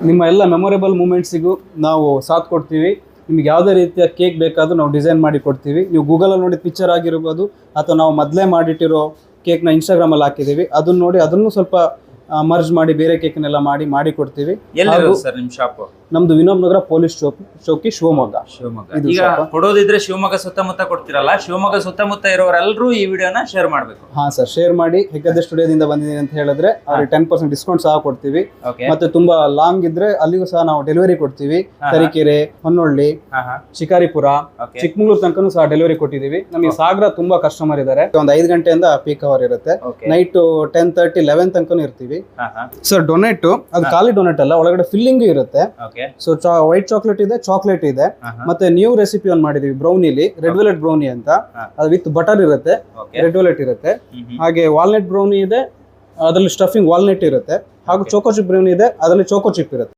ನಿಮ್ಮ ಎಲ್ಲ ಮೆಮೊರೇಬಲ್ ಮೂಮೆಂಟ್ಸಿಗೂ ನಾವು ಸಾಥ್ ಕೊಡ್ತೀವಿ. ನಿಮ್ಗೆ ಯಾವುದೇ ರೀತಿಯ ಕೇಕ್ ಬೇಕಾದರೂ ನಾವು ಡಿಸೈನ್ ಮಾಡಿ ಕೊಡ್ತೀವಿ. ನೀವು ಗೂಗಲಲ್ಲಿ ನೋಡಿದ ಪಿಕ್ಚರ್ ಆಗಿರ್ಬೋದು ಅಥವಾ ನಾವು ಮೊದಲೇ ಮಾಡಿಟ್ಟಿರೋ ಕೇಕ್ನ ಇನ್ಸ್ಟಾಗ್ರಾಮಲ್ಲಿ ಹಾಕಿದ್ದೀವಿ, ಅದನ್ನು ನೋಡಿ ಅದನ್ನು ಸ್ವಲ್ಪ ಮರ್ಜ್ ಮಾಡಿ ಬೇರೆ ಕೇಕ್ನೆಲ್ಲ ಮಾಡಿ ಕೊಡ್ತೀವಿ. ಸರ್ ನಿಮ್ಮ ಶಾಪ್ ನಮ್ದು ವಿನೋಬ್ ನಗರ ಪೊಲೀಸ್ ಚೌಕಿ ಶಿವಮೊಗ್ಗ. ಈಗ ಕೊಡೋದಿದ್ರೆ ಶಿವಮೊಗ್ಗ ಸುತ್ತಮುತ್ತ ಕೊಡ್ತಿರಲ್ಲ, ಶಿವಮೊಗ್ಗ ಸುತ್ತಮುತ್ತ ಇರೋರೆಲ್ಲರೂ ಈ ವಿಡಿಯೋನ ಶೇರ್ ಮಾಡಬೇಕು. ಹಾ ಸರ್, ಶೇರ್ ಮಾಡಿ. ಹೆಗ್ಗದ್ದೆ ಸ್ಟುಡಿಯೋದಿಂದ ಬಂದಿದ್ದೀನಿ ಅಂತ ಹೇಳಿದ್ರೆ ಅವ್ರಿಗೆ 10% ಡಿಸ್ಕೌಂಟ್ ಸಹ ಕೊಡ್ತೀವಿ. ಮತ್ತೆ ತುಂಬಾ ಲಾಂಗ್ ಇದ್ರೆ ಅಲ್ಲಿಗೂ ಸಹ ನಾವು ಡೆಲಿವರಿ ಕೊಡ್ತೀವಿ. ತರೀಕೆರೆ, ಹೊನ್ನೊಳ್ಳಿ, ಶಿಕಾರಿಪುರ, ಚಿಕ್ಕಮಗಳೂರು ತನಕನೂ ಸಹ ಡೆಲಿವರಿ ಕೊಟ್ಟಿದ್ದೀವಿ. ನಮಗೆ ಸಾಗರ ತುಂಬಾ ಕಸ್ಟಮರ್ ಇದ್ದಾರೆ. ಒಂದು 5 ಗಂಟೆಯಿಂದ ಪೀಕ್ ಅವರ್ ಇರುತ್ತೆ. ನೈಟ್ 10:30, 11 ತನಕನೂ ಇರ್ತೀವಿ. ಸರ್ ಡೊನೆಟ್ ಅದು ಖಾಲಿ ಡೊನೆಟ್ ಅಲ್ಲ, ಒಳಗಡೆ ಫಿಲ್ಲಿಂಗ್ ಇರುತ್ತೆ. ಸೊ ವೈಟ್ ಚಾಕ್ಲೇಟ್ ಇದೆ, ಚಾಕ್ಲೇಟ್ ಇದೆ, ಮತ್ತೆ ನ್ಯೂ ರೆಸಿಪಿ ಒಂದು ಮಾಡಿದೀವಿ ಬ್ರೌನಿಲಿ, ರೆಡ್ ವೆಲ್ವೆಟ್ ಬ್ರೌನಿ ಅಂತ. ಅದು ವಿತ್ ಬಟರ್ ಇರುತ್ತೆ, ರೆಡ್ ವೆಲ್ವೆಟ್ ಇರುತ್ತೆ. ಹಾಗೆ ವಾಲ್ನಟ್ ಬ್ರೌನಿ ಇದೆ, ಅದರಲ್ಲಿ ಸ್ಟಫಿಂಗ್ ವಾಲ್ನಟ್ ಇರುತ್ತೆ. ಹಾಗೂ ಚೋಕೋ ಚಿಪ್ ಬ್ರೌನಿ ಇದೆ, ಅದರಲ್ಲಿ ಚೋಕೋ ಚಿಪ್ ಇರುತ್ತೆ.